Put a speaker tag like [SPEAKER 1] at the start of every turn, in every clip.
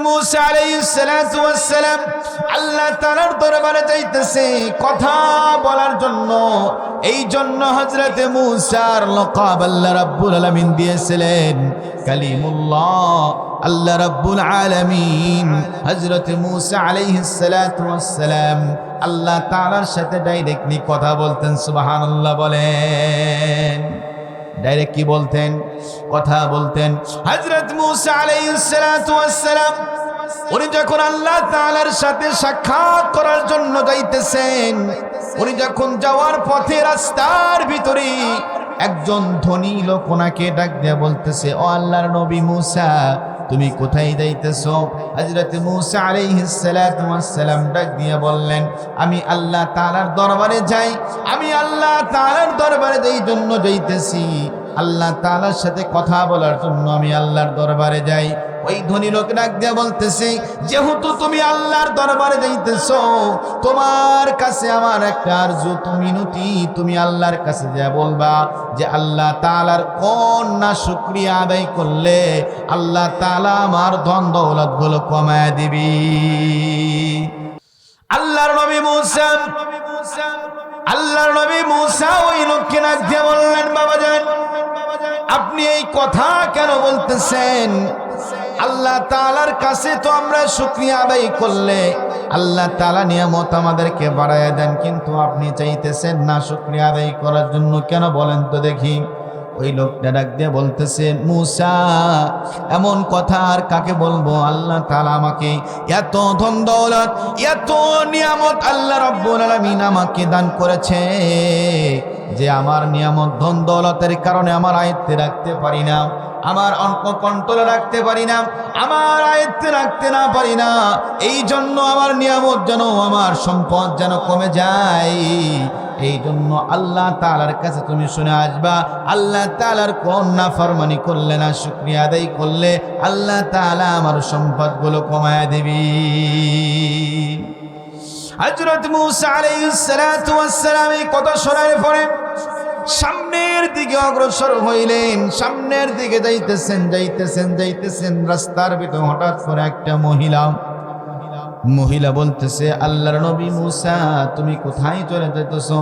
[SPEAKER 1] মুসা আলাইহিস সালাতু ওয়াস সালাম আল্লাহ তাআলার দরবারে যাইতেছে কথা বলার জন্য। এই জন্য হযরত মুসার লকাব আল্লাহ রাব্বুল আলামিন দিয়েছিলেন কালিমুল্লাহ। আল্লাহ রাব্বুল আলামিন হযরত মুসা আলাইহিস সালাতু ওয়াস সালাম আল্লাহ তাআলার সাথে ডাইরেক্টলি কথা বলতেন। সুবহানাল্লাহ বলেন। ডাইরেক্ট কি বলতেন? কথা বলতেন। হযরত মুসা আলাইহিস সালাতু ওয়াস সালাম উনি যখন আল্লাহ তাআলার সাথে সাক্ষাৎ করার জন্য যাইতেছেন, উনি যখন যাওয়ার পথে রাস্তার ভিতরে একজন ধনী লোক ওনাকে ডাক দিয়ে বলতেছে, ও আল্লাহর নবী মুসা, তুমি কোথায় যাইতেছো? হযরত মুসা আলাইহিস সালাতু ওয়াস সালাম ডাক দিয়ে বললেন, আমি আল্লাহ তাআলার দরবারে যাই। আমি আল্লাহ তাআলার দরবারে এই জন্য যাইতেছি, আল্লাহ তাআলার সাথে কথা বলার জন্য আমি আল্লাহর দরবারে যাই। ওই ধনী লোক ডাক দিয়ে বলতেছে, যেহেতু তুমি আল্লাহর দরবারে যাইতেছো, তোমার কাছে আমার একটা আরজু, মিনতি, তুমি আল্লাহর কাছে যা বলবা যে আল্লাহ তাআলার কোন না শুকরিয়া আদায় করলে আল্লাহ তাআলা আমার ধন দৌলত গুলো কমায় দিবি। আল্লাহর নবী মুসা ওই লোককে ডাক দিয়ে বললেন, বাবা যান, আপনি এই কথা কেন বলতেছেন? আল্লাহ তাআলার কাছে তো আমরা শুকরিয়া আদায় করলে আল্লাহ তাআলা নিয়ামত আমাদেরকে বাড়ায় দেন, কিন্তু আপনি চাইতেছেন না শুকরিয়া আদায় করার জন্য, কেন বলেন তো দেখি? ওই লোকটা ডাক দিয়ে বলতেছে, মুসা, এমন কথা আর কাকে বলবো? আল্লাহ তাআলা আমাকে এত ধন দৌলত, এত নিয়ামত আল্লাহ রাব্বুল আলামিন আমাকে দান করেছে যে আমার নিয়ামত ধন দৌলতের কারণে আমার আয়ত্তে রাখতে পারি না, আমার অঙ্ক কন্ট্রোলে রাখতে পারি না, আমার আয়ত্তে রাখতে না পারি না। এই জন্য আমার নিয়ামত যেন, আমার সম্পদ যেন কমে যায়। এই জন্য আল্লাহ তাআলার কাছে তুমি শুনে আসবা, আল্লাহ তাআলার কোন নাফরমানি করলে না শুকরিয়া আদায় করলে আল্লাহ তাআলা আমার সম্পদগুলো কমায় দিবি। হযরত মুসা আলাইহিস সালাতু ওয়াস সালাম এই কথা শোনার পরে সামনের দিকে অগ্রসর হইলেন। সামনের দিকে যাইতেছেন। রাস্তার ভিতরে হঠাৎ করে একটা মহিলা বলতেছে, আল্লাহর নবী মুসা, তুমি কোথায় চলে যাইতেছো?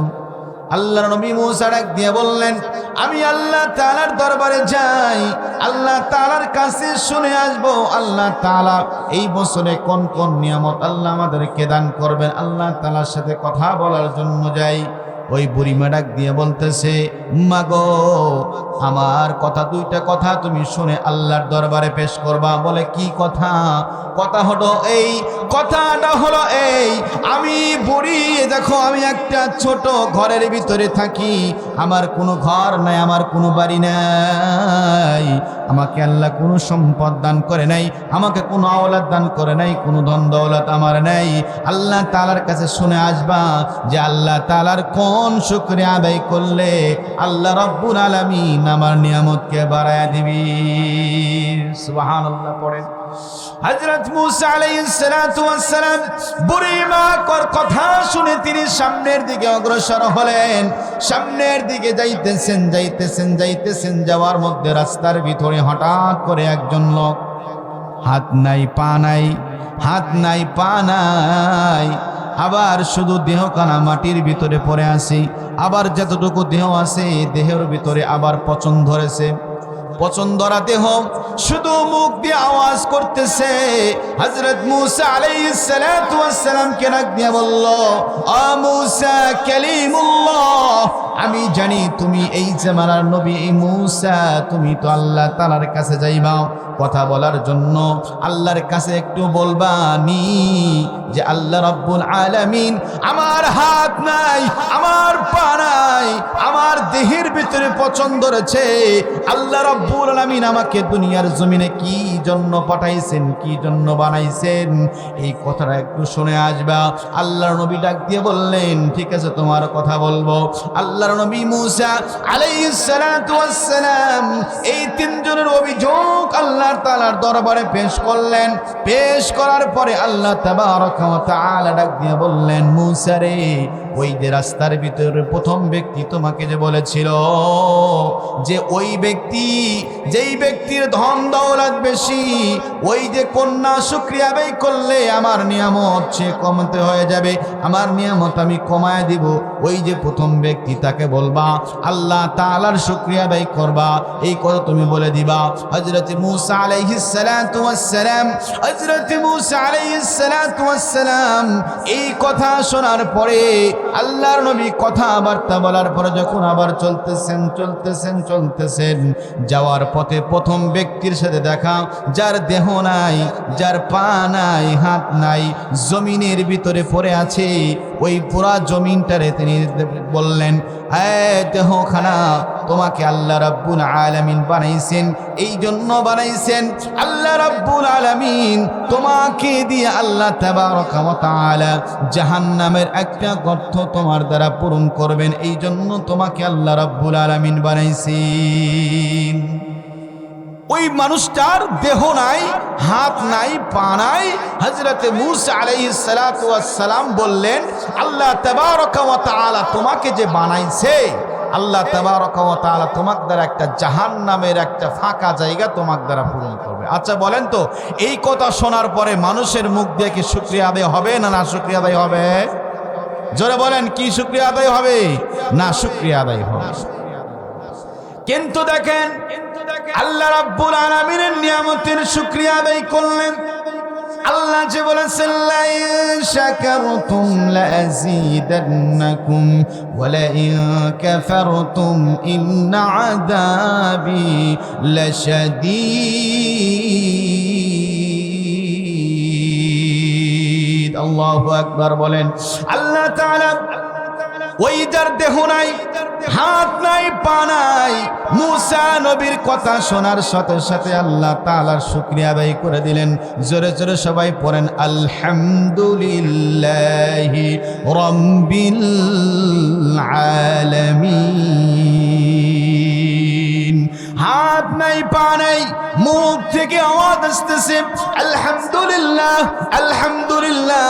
[SPEAKER 1] আল্লাহর নবী মুসা ডাক দিয়ে বললেন, আমি আল্লাহ তাআলার দরবারে যাই, আল্লাহ তাআলার কাছে শুনে আসবো আল্লাহ তাআলা এই বছরে কোন কোন নিয়ামত আল্লাহ আমাদেরকে দান করবেন, আল্লাহ তাআলার সাথে কথা বলার জন্য যাই। ওই বুড়িমা ডাক দিয়ে বলতেছে, মাগো, আমার কথা, দুইটা কথা তুমি শুনে আল্লাহর দরবারে পেশ করবা। বলে, কি কথা? কথাটা হলো এই, আমি বুড়ি, দেখো আমি একটা ছোট ঘরের ভিতরে থাকি, আমার কোনো ঘর নাই, আমার কোনো বাড়ি নাই, আমাকে আল্লাহ কোনো সম্পদ দান করে নাই, আমাকে কোনো আওলাদ দান করে নাই, কোনো ধন দৌলত আমার নাই। আল্লাহ তাআলার কাছে শুনে আসবা যে আল্লাহ তাআলার কোন শুকরিয়া আদায় করলে আল্লাহ রাব্বুল আলামিন আমার নিয়ামতকে বাড়ায়া দিবি। সুবহানাল্লাহ পড়েন। হযরত মুসা আলাইহিস সালাতু ওয়াস সালাম বুড়িমা কর কথা শুনে তিনি সামনের দিকে অগ্রসর হলেন। সামনের দিকে যাইতেছেন। যাওয়ার মধ্যে রাস্তার ভিতরে হঠাৎ করে একজন লোক, হাত নাই পা নাই, আবার শুধু দেহখানা মাটির ভিতরে পড়ে আছে, আবার যতটুকু দেহ আছে দেহের ভিতরে আবার পচন ধরেছে। পচন ধরা দেহ শুধু মুখ দিয়ে আওয়াজ করতেছে। হযরত মুসা আলাইহিস সালাতু ওয়াস সালাম কে ডাক দিয়ে বলল, ও মুসা কালিমুল্লাহ, আমি জানি তুমি এই জামানার নবী মুসা, তুমি তো আল্লাহ তাআলার কাছে যাইবা কথা বলার জন্য, আল্লাহর কাছে একটু বলবা নি যে আল্লাহ রাব্বুল আলামিন আমার হাত নাই, আমার পা নাই, আমার দেহের ভিতরে পচন ধরেছে, আল্লাহ রাব্বুল আলামিন আমাকে দুনিয়ার জমিনে কি জন্য পাঠাইছেন, কি জন্য বানাইছেন, এই কথাটা একটু শুনে আসবা। আল্লাহর নবী ডাক দিয়ে বললেন, ঠিক আছে, তোমার কথা বলবো। আল্লাহর নবী মুসা আলাইহিস সালাতু ওয়াস সালাম এই তিনজনের অভিযোগ আল্লাহ তাআলার দরবারে পেশ করলেন। পেশ করার পরে আল্লাহ তাবারক ওয়া তাআলা ডাক দিয়ে বললেন, মুসা রে, ওই যে রাস্তার ভিতরে প্রথম ব্যক্তি তোমাকে যে বলেছিল যে ওই ব্যক্তি যেই ব্যক্তির ধন দৌলত বেশি, ওই যে কন্যা শুকরিয়া আদায় করলে আমার নিয়ামত সে কমতে হয়ে যাবে, আমার নিয়ামত আমি কমায় দিব, ওই যে প্রথম ব্যক্তি তাকে বলবা আল্লাহ তাআলার শুকরিয়া আদায় করবা, এই কথা তুমি বলে দিবা। হযরত মূসা আলাইহিস সালাতু ওয়াস সালাম, হযরত মূসা আলাইহিস সালাতু ওয়াস সালাম এই কথা শোনার পরে আল্লাহর নবী কথাবার্তা বলার পরে যখন আবার চলতেছেন যাওয়ার পথে প্রথম ব্যক্তির সাথে দেখা, যার দেহ নাই, যার পা নাই, হাত নাই, জমিনের ভিতরে পড়ে আছে, ওই পুরা জমিনটারে তিনি বললেন, দেহখানা তোমাকে আল্লাহ রাব্বুল আলামিন বানাইছেন, এই জন্য বানাইছেন আল্লাহ রাব্বুল আলামিন তোমাকে দিয়ে আল্লাহ তাবারaka ওয়া তাআলা জাহান্নামের একটা গর্ত তোমার দ্বারা পূরণ করবেন, এই জন্য তোমাকে আল্লাহ রাব্বুল আলামিন বানাইছেন। ওই মানুষটার দেহ নাই, হাত নাই, পা নাই। হযরত মূসা আলাইহিস সালাতু ওয়াস সালাম বললেন, আল্লাহ তাবারaka ওয়া তাআলা তোমাকে যে বানাইছে, আল্লাহ তাবারaka ওয়া তাআলা তোমার দ্বারা একটা জাহান্নামের একটা ফাঁকা জায়গা তোমার দ্বারা পূরণ করবে। আচ্ছা বলেন তো, এই কথা শোনার পরে মানুষের মুখ দিয়ে কি শুকরিয়া আদায় হবে না না শুকরিয়া আদায় হবে? জোরে বলেন, কি শুকরিয়া আদায় হবে? না শুকরিয়া আদায় হবে। কিন্তু দেখেন আল্লাহ রাব্বুল আলামিনের নিয়ামতের শুকরিয়া আদায় করলেন। আল্লাহ যে বলেছেন, লা ইন শাকারতুম লাযীদান্নাকুম ওয়া লা ইন কাফারতুম ইন্না আযাবি লাশাদীদ। আল্লাহু আকবার বলেন। আল্লাহ তাআলা ওই যার দেহ নাই, হাত নাই, পা নাই, মূসা নবীর কথা শোনার সাথে সাথে আল্লাহ তাআলার শুকরিয়া আদায় করে দিলেন। জোরে জোরে সবাই পড়েন, আলহামদুলিল্লাহি রাব্বিল আলামিন। হাত নাই, পা নাই, মুখ থেকে আওয়াজ আসতেছে আলহামদুলিল্লাহ, আলহামদুলিল্লাহ।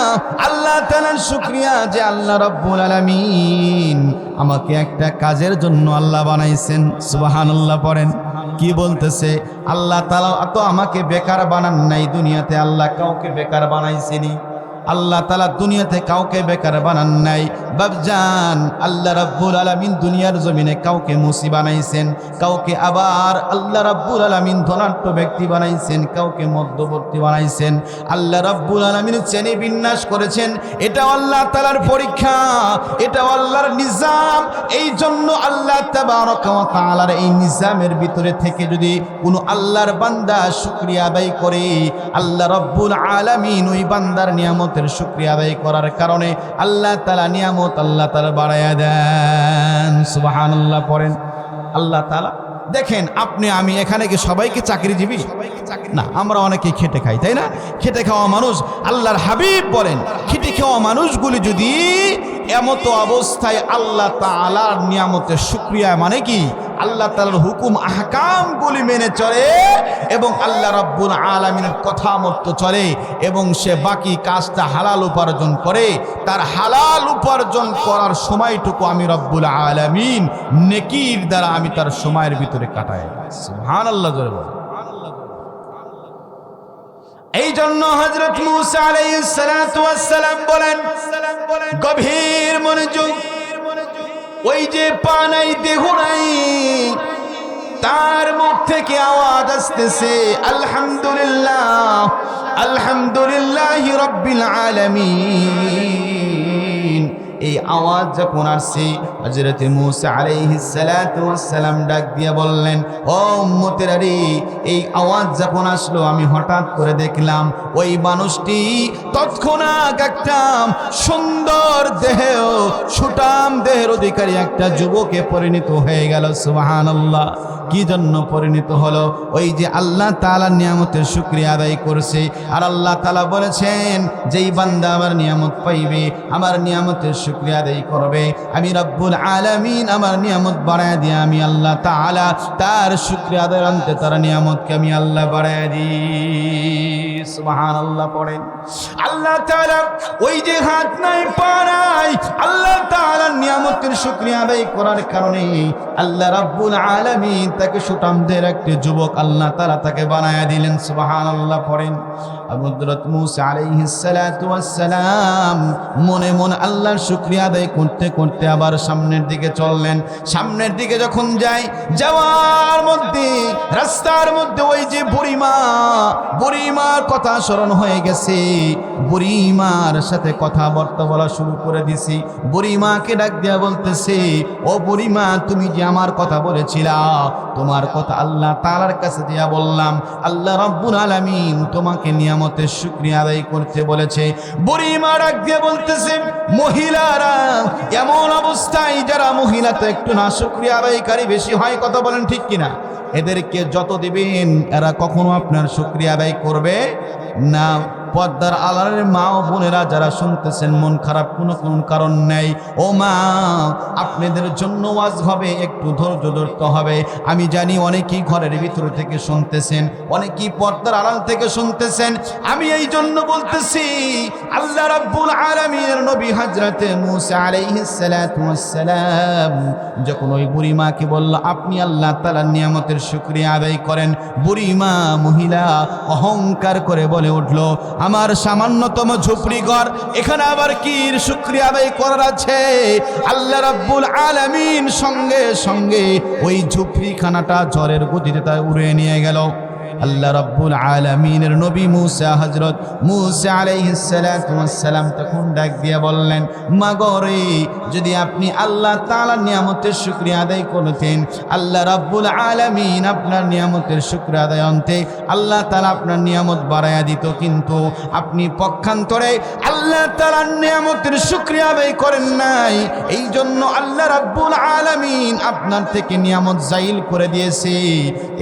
[SPEAKER 1] আল্লাহ তাআলার শুকরিয়া যে আল্লাহ রাব্বুল আলামিন আমাকে একটা কাজের জন্য আল্লাহ বানাইছেন। সুবহানাল্লাহ পড়েন। কি বলতেছে? আল্লাহ তাআলা তো আমাকে বেকার বানান নাই দুনিয়াতে, আল্লাহ কাউকে বেকার বানাইছেনি। আল্লাহ তাআলা দুনিয়াতে কাউকে বেকার বানান নাই বাপজান। আল্লাহ রাব্বুল আলামিন দুনিয়ার জমিনে কাউকে মুসি বানাইছেন, কাউকে আবার আল্লাহ রাব্বুল আলামিন ধনাঢ্য ব্যক্তি বানাইছেন, কাউকে মধ্যবর্তী বানাইছেন। আল্লাহ রাব্বুল আলামিন শ্রেণী বিন্যাস করেছেন। এটা আল্লাহ তাআলার পরীক্ষা, এটা আল্লাহর নিজাম। এই জন্য আল্লাহ তাবারকা ওয়া তাআলার এই নিজামের ভিতরে থেকে যদি কোনো আল্লাহর বান্দা শুকরিয়া আদায় করে, আল্লাহ রাব্বুল আলামিন ওই বান্দার নিয়ামত শুকরিয়া আদায় করার কারণে আল্লাহ তাআলা নিয়ামত আল্লাহ তাআলা বাড়ায়া দেন। সুবহানাল্লাহ পড়েন। আল্লাহ তাআলা দেখেন, আপনি আমি এখানে কি সবাইকে চাকরিজীবী না? আমরা অনেকে খেটে খাই, তাই না? খেটে খাওয়া মানুষ। আল্লাহর হাবিব বলেন, খেটে খাওয়া মানুষগুলি যদি এমত অবস্থায় আল্লাহ তাআলার নিয়ামতের শুকরিয়া মানে কি আল্লাহ তাআলার হুকুম আহকামগুলি মেনে চলে এবং আল্লাহ রাব্বুল আলামিনের কথা মতো চলে এবং সে বাকি কাজটা হালাল উপার্জন করে, তার হালাল উপার্জন করার সময়টুকু আমি রব্বুল আলামিন নেকির দ্বারা আমি তার সময়ের ভিতরে কাটাই। সুবহানাল্লাহ জোরে বলেন। এই জন্য হযরত মূসা আলাইহিস সালাতু ওয়াস সালাম বলেন, গভীর মনোযোগ, ওই যে পা নাই, দেহ নাই, তার মুখ থেকে আওয়াজ আসতেছে আলহামদুলিল্লাহ, আলহামদুলিল্লাহি রাব্বিল আলামিন। এই আওয়াজ যখন আসছে, হযরত মূসা আলাইহিস সালাতু ওয়াস সালাম ডাক দিয়ে বললেন, ও উম্মতেরা রে, এই আওয়াজ যখন আসলো আমি হঠাৎ করে দেখলাম ওই মানুষটি তৎক্ষণাৎ একটা সুন্দর দেহ, সুঠাম দেহের অধিকারী একটা যুবকে পরিণত হয়ে গেল। সুবহানাল্লাহ। কি জন্য পরিণত হলো? ওই যে আল্লাহ তাআলার নিয়ামতের শুকরিয়া আদায় করছে। আর আল্লাহ তাআলা বলেছেন, যেই বান্দা আমার নিয়ামত পাইবে, আমার নিয়ামতের শুকরিয়া আদায় করবে, আমি রব্বুল আলামিন আমার নিয়ামত বাড়ায় দিয়ে আমি আল্লাহ তাআলা তার শুকরিয়া আদায়ের অন্তে তার নিয়ামতকে আমি আল্লাহ বাড়ায় দিই। সুবহানাল্লাহ পড়েন। আল্লাহ তাআলা ওই যে হাত নাই পা নাই আল্লাহ তাআলার নিয়ামতের শুকরিয়া আদায় করার কারণে আল্লাহ রাব্বুল আলামিন তাকে সুঠামদের একটি যুবক আল্লাহ তাআলা তাকে বানায়া দিলেন। সুবহানাল্লাহ পড়েন। হযরত মূসা আলাইহিস সালাতু ওয়াস সালাম মনে মনে আল্লাহর শুকরিয়া আদায় করতে করতে আবার সামনের দিকে চললেন। সামনের দিকে যখন যাওয়ার মধ্যে রাস্তার মধ্যে ওই যে বুড়িমার কথা স্মরণ হয়ে গেছে। বুড়িমার সাথে কথাবার্তা বলা শুরু করে দিছি। বুড়িমাকে ডাক দিয়া বলতেছে, ও বুড়িমা, তুমি যে আমার কথা বলেছিলা, তোমার কথা আল্লাহ তাআলার কাছে দিয়া বললাম, আল্লাহ রাব্বুল আলামিন তোমাকে নিয়ামতের শুকরিয়া আদায় করতে বলেছে। বুড়িমা ডাক দিয়া বলতেছে, মহিলারা এমন অবস্থায় যারা মহিলা তো একটু না শুকরিয়া আদায়কারী বেশি হয়, কথা বলেন ঠিক কিনা? এদেরকে যত দিবেন এরা কখনো আপনার শুকরিয়া আদায় করবে না। পর্দার আড়ালের মা ও বোনেরা যারা শুনতেছেন, মন খারাপ কোনো কারণ নেই। ও মা, আপনাদের জন্য ওয়াজ হবে, একটু ধৈর্য ধরতে হবে। আমি জানি অনেকেই ঘরের ভিতর থেকে শুনতেছেন, অনেকেই পর্দার আড়াল থেকে শুনতেছেন। আমি এই জন্য বলতেছি, আল্লাহ রাব্বুল আলামিনের নবী হযরতে মূসা আলাইহিস সালাতু ওয়াস সালাম যখন ওই বুড়িমাকে বলল, আপনি আল্লাহ তাআলার নিয়ামতের শুকরিয়া আদায় করেন, বুড়িমা মহিলা অহংকার করে বলে উঠল, আমার সামান্যতম ঝুপড়ি ঘর, এখানে আবার কি শুকরিয়া আদায় করার আছে? আল্লাহ রাব্বুল আলামিন সঙ্গে সঙ্গে ওই ঝুপড়িখানাটা ঝড়ের গতিতে তা উড়ে নিয়ে গেল। আল্লাহ রাব্বুল আলামিনের নবী হযরত মূসা আলাইহিস সালাতু ওয়াস সালাম তখন ডাক দিয়ে বললেন, মাগরে, যদি আপনি আল্লাহ তাআলার নিয়ামতের শুকরিয়া আদায় করতেন, আল্লাহ রাব্বুল আলামিন আপনার নিয়ামতের শুকরিয়া আদায় অন্তে আল্লাহ তাআলা আপনার নিয়ামত বাড়ায়া দিত, কিন্তু আপনি পক্ষান্তরে আল্লাহ তাআলার নিয়ামতের শুকরিয়া আদায় করেন নাই। এই জন্য আল্লাহ রাব্বুল আলামিন আপনার থেকে নিয়ামত জাইল করে দিয়েছে।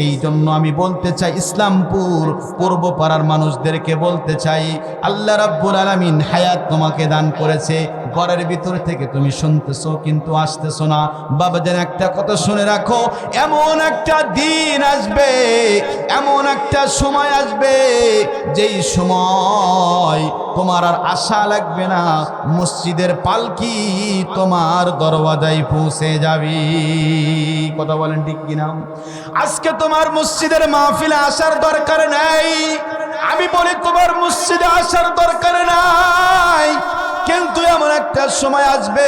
[SPEAKER 1] এই জন্য আমি বলতে চাই, ইসলামপুর পূর্ব পাড়ার মানুষদেরকে বলতে চাই, আল্লাহ রাব্বুল আলামিন হায়াত তোমাকে দান করেছে, ঘরের ভিতর থেকে তুমি শুনতেছো কিন্তু আসতেছো না। বাবাজান, একটা কথা শুনে রাখো, এমন একটা দিন আসবে, এমন একটা সময় আসবে, যেই সময় তোমার আর আশা লাগবে না, মসজিদের পালকি তোমার দরওয়াজায় পৌঁছে যাবে। কথা বলেন ঠিক কিনা? আজকে তোমার মসজিদের মাহফিলে আসার দরকার নাই, আমি বলি তোমার মসজিদে আসার দরকার নাই, কিন্তু এমন একটা সময় আসবে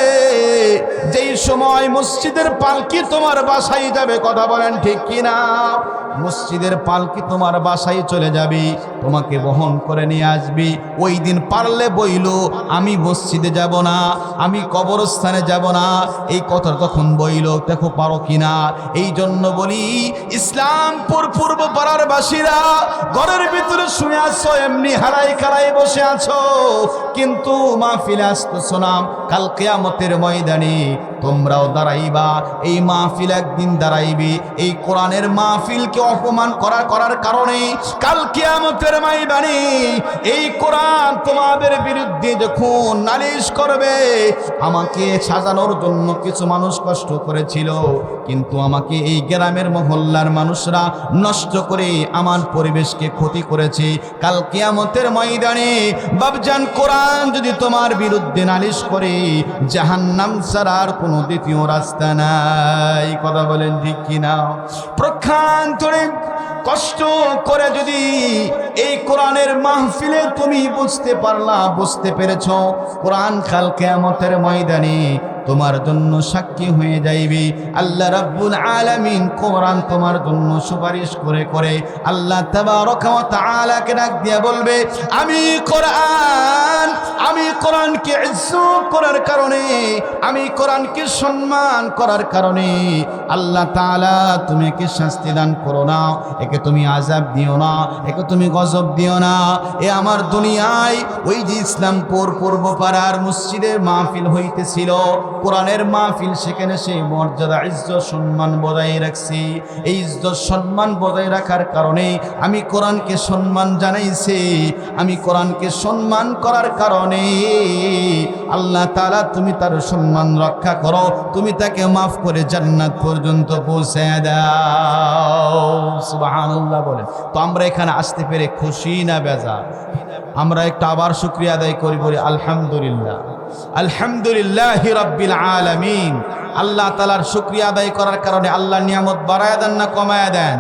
[SPEAKER 1] যেই সময় মসজিদের পালকি তোমার বাসায় যাবে। কথা বলেন ঠিক কিনা? মসজিদের পালকি তোমার বাসায় চলে যাবে, তোমাকে বহন করে নিয়ে আসবি। ওই দিন পারলে বইলো, আমি মসজিদে যাব না, আমি কবরস্থানে যাব না, এই কথা তখন বইলো, দেখো পারো কিনা। এই জন্য বলি, ইসলামপুর পূর্ব পাড়ার বাসীরা ঘরের ভিতরে শুয়ে আছো, এমনি হারাই খারাই বসে আছো, কিন্তু মাহফিলে আসতেছো না। কাল কিয়ামতের ময়দানে তোমরাও দাঁড়াইবা, এই মাহফিল একদিন দাঁড়াইবে। এই কোরআনের মাহফিলকে অপমান করার কারণে কাল কিয়ামতের ময়দানে এই কোরআন তোমাদের বিরুদ্ধে যখন নালিশ করবে, আমাকে সাজানোর জন্য কিছু মানুষ কষ্ট করেছিল, কিন্তু আমাকে এই গ্রামের মহল্লার মানুষরা নষ্ট করে আমার পরিবেশকে ক্ষতি করেছে। কাল কিয়ামতের ময়দানে বাবজান, কোরআন যদি তোমার বিরুদ্ধে নালিশ করে, জাহান্নাম ছাড়ার কোনো দ্বিতীয় রাস্তা নাই। কথা বলেন ঠিক কিনা? প্রক্ষান্তরে কষ্ট করে যদি এই কোরআনের মাহফিলে তুমি বুঝতে পেরেছ, কোরআন কাল কিয়ামতের ময়দানে তোমার জন্য সাক্ষী হয়ে যাইবে। আল্লাহ রাব্বুল আলামিন কোরআন তোমার জন্য সুপারিশ করে করে আল্লাহ তাবারকা ওয়া তাআলাকে ডাক দিয়ে বলবে, আমি কোরআনকে ইজ্জত করার কারণে, আমি কোরআনকে সম্মান করার কারণে আল্লাহ তাআলা তুমি একে শাস্তি দান করো না, একে তুমি আযাব দিও না, একে তুমি গজব দিও না। এ আমার দুনিয়ায় ওই যে ইসলামপুর পূর্ব পাড়ার মসজিদের মাহফিল হইতেছিল, কোরআনের মাহফিল, সেখানে সেই মর্যাদা ইজ্জত সম্মান বজায় রাখছি। এই ইজ্জত সম্মান বজায় রাখার কারণে আমি কোরআনকে সম্মান জানাইছি। আমি কোরআনকে সম্মান করার কারণে আল্লাহ তাআলা তুমি তার সম্মান রক্ষা করো, তুমি তাকে মাফ করে জান্নাত পর্যন্ত পৌঁছে দাও। সুবহানাল্লাহ বলেন। তো আমরা এখানে আসতে পেরে খুশি না বেজার? আমরা একটু আবার শুকরিয়া আদায় করি, বলি আলহামদুলিল্লাহ, আলহামদুলিল্লাহি রাব্বিল আলামিন। আল্লাহ তাআলার শুকরিয়া আদায় করার কারণে আল্লাহ নিয়ামত বাড়ায়া দেন না কমায়া দেন?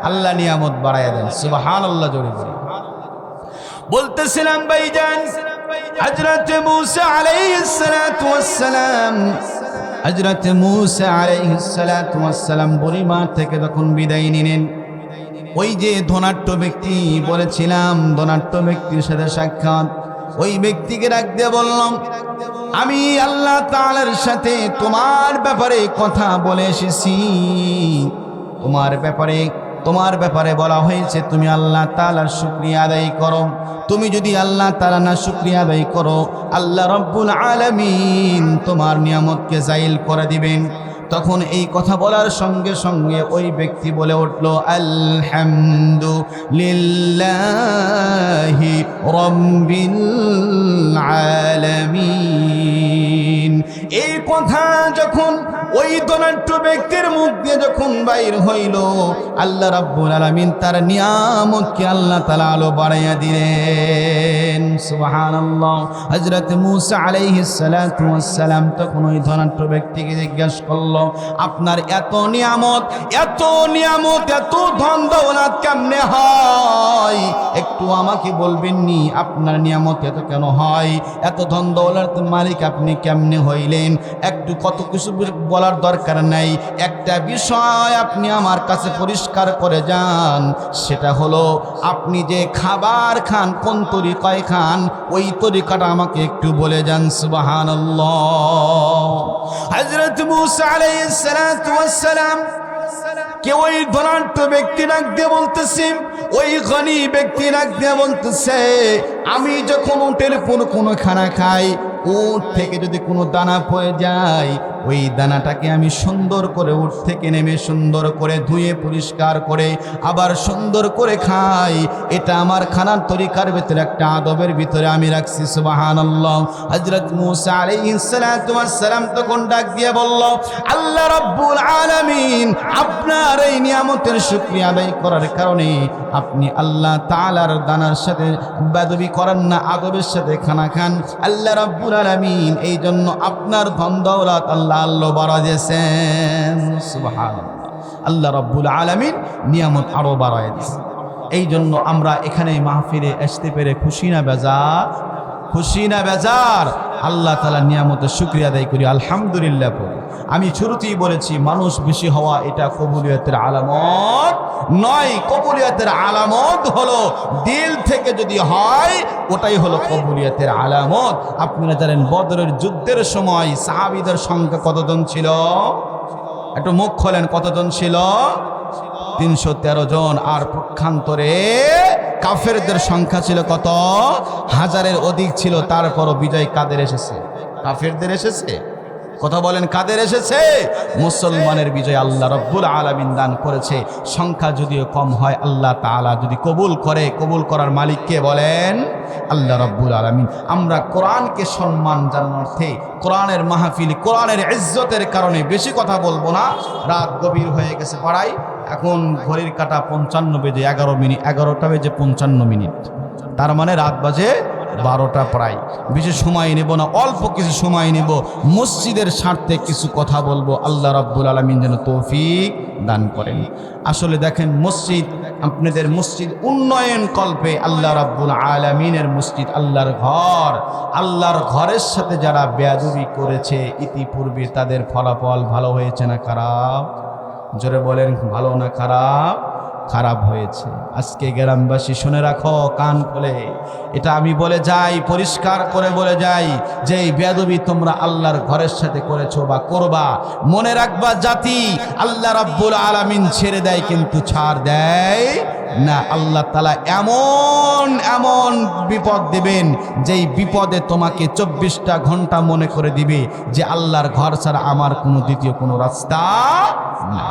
[SPEAKER 1] আল্লাহ নিয়ামত বাড়ায়া দেন। সুবহানাল্লাহ জোরে জোরে বলতেছিলাম ভাইজান, হযরত মূসা আলাইহিস সালাতু ওয়াস সালাম, হযরত মূসা আলাইহিস সালাতু ওয়াস সালাম বুড়িমা থেকে যখন বিদায় নিলেন, ওই যে ধনাঢ্য ব্যক্তি বলেছিলাম, ধনাঢ্য ব্যক্তির সাথে সাক্ষাৎ, ওই ব্যক্তিকে ডাক দিয়ে বললাম, আমি আল্লাহ তাআলার সাথে তোমার ব্যাপারে কথা বলে এসেছি। তোমার ব্যাপারে বলা হয়েছে তুমি আল্লাহ তাআলার শুকরিয়া আদায় করো। তুমি যদি আল্লাহ তাআলা না শুকরিয়া আদায় করো, আল্লাহ রাব্বুল আলামিন তোমার নিয়ামতকে জাইল করে দিবেন। তখন এই কথা বলার সঙ্গে সঙ্গে ওই ব্যক্তি বলে উঠল, আলহামদুলিল্লাহি রাব্বিল আলামিন। এই কথা যখন ওই ধনাঢ্য ব্যক্তির মুখ দিয়ে যখন বাইর হইল, আল্লাহ রাব্বুল আলামিন তার নিয়ামতকে আল্লাহ তাআলা আলো বাড়াইয়া দিলেন। সুবহানাল্লাহ। হযরত মূসা আলাইহিস সালাতু ওয়াস সালাম তখন ওই ধনাঢ্য ব্যক্তিকে জিজ্ঞাসা করল, আপনার এত নিয়ামত, এত ধন দৌলত কেমনে হয়? একটু আমাকে বলবেন নি, আপনার নিয়ামত এত কেন হয়? এত ধন দৌলত মালিক আপনি কেমনে হইলেন? একটু কত কিছু বলার দরকার নাই, একটা বিষয় আপনি আমার কাছে পরিষ্কার করে যান, সেটা হলো আপনি যে খাবার খান, কোন তরিকায় খান, ওই তরিকাটা আমাকে একটু বলে যান। সুবহানাল্লাহ। হযরত মূসা আলাইহিস সালাতু ওয়াস সালাম কে ওই ধনাঢ্য ব্যক্তি ডাক দিয়ে বলতেছে, ওই গনি ব্যক্তি ডাক দিয়ে বলতেছে, আমি যখন উটের কোনো খানা খাই, উট থেকে যদি কোনো দানা পড়ে যায়, ওই দানাটাকে আমি সুন্দর করে উট থেকে নেমে সুন্দর করে ধুয়ে পরিষ্কার করে আবার সুন্দর করে খাই। এটা আমার খানার তরিকার ভিতরে, একটা আদবের ভিতরে আমি রাখছি। সুবহানাল্লাহ। হযরত মূসা আলাইহিস সালাতু ওয়াস সালাম তখন ডাক দিয়ে বলল, আল্লাহ রাব্বুল আলামিন আপনার এই নিয়ামতের শুকরিয়া আদায় করার কারণে আপনি আল্লাহ তাআলার দানার সাথে বেয়াদবি করেন না, আদবের সাথে খানা খান। আল্লাহ রাব্বুল আলামিন এই জন্য আপনার ধন দৌলত আল্লাহ বাড়া দিয়েছেন। সুবহানাল্লাহ। আল্লাহ রাব্বুল আলামিন নিয়ামত আরো বাড়ায় দিয়েছেন। এই জন্য আমরা এখানে মাহফিলে আসতে পেরে খুশি না বেজার? খুশি না বেজার? আল্লাহ তাআলা নিয়ামতের শুকরিয়া আদায় করি, আলহামদুলিল্লাহ পড়ি। আমি শুরুতেই বলেছি, মানুষ বেশি হওয়া এটা কবুলিয়তের আলামত নয়। কবুলিয়তের আলামত হলো দিল থেকে যদি হয়, ওটাই হলো কবুলিয়তের আলামত। আপনারা জানেন বদরের যুদ্ধের সময় সাহাবীদের সংখ্যা কতজন ছিল? একটু মুখ খোলেন, কতজন ছিল? 313 জন। আর পক্ষান্তরে কাফেরদের সংখ্যা ছিল কত? 1000-এর অধিক ছিল। তারপরও বিজয় কাদের এসেছে? কাফেরদের এসেছে। কথা বলেন, কাদের এসেছে? মুসলমানের বিজয় আল্লাহ রাব্বুল আলামিন দান করেছে। সংখ্যা যদিও কম হয়, আল্লাহ তাআলা যদি কবুল করে, কবুল করার মালিক কে বলেন? আল্লাহ রাব্বুল আলামিন। আমরা কোরআনকে সম্মান জানার অর্থে কোরআনের মাহফিল, কোরআনের ইজ্জতের কারণে বেশি কথা বলবো না। রাত গভীর হয়ে গেছে পাড়ায়, এখন ঘড়ির কাঁটা 55 বেজে 11 মিনিট, 11টা বেজে 55 মিনিট, তার মানে রাত বাজে 12টা প্রায়। বেশি সময় নেব না, অল্প কিছু সময় নেব, মসজিদের স্বার্থে কিছু কথা বলবো। আল্লাহ রাব্বুল আলামিন যেন তৌফিক দান করেন। আসলে দেখেন, মসজিদ, আপনাদের মসজিদ উন্নয়ন কল্পে আল্লাহ রাব্বুল আলামিনের মসজিদ, আল্লাহর ঘর, আল্লাহর ঘরের সাথে যারা বেয়াদবি করেছে ইতিপূর্বে, তাদের ফলাফল ভালো হয়েছে না খারাপ? জোরে বলেন, ভালো না খারাপ? খারাপ হয়েছে। আজকে গ্রামবাসী শুনে রাখো, কান খুলে, এটা আমি বলে যাই, পরিষ্কার করে বলে যাই, যে এই বেয়াদবি তোমরা আল্লাহর ঘরের সাথে করেছো বা করবা, মনে রাখবা জাতি আল্লাহ রাব্বুল আলামিন ছেড়ে দেয় কিন্তু ছাড় দেয় না, আল্লাহ তাআলা এমন এমন বিপদ দেবেন যেই বিপদে তোমাকে 24টা ঘন্টা মনে করে দিবে যে আল্লাহর ঘর ছাড়া আমার কোনো দ্বিতীয় কোনো রাস্তা নাই।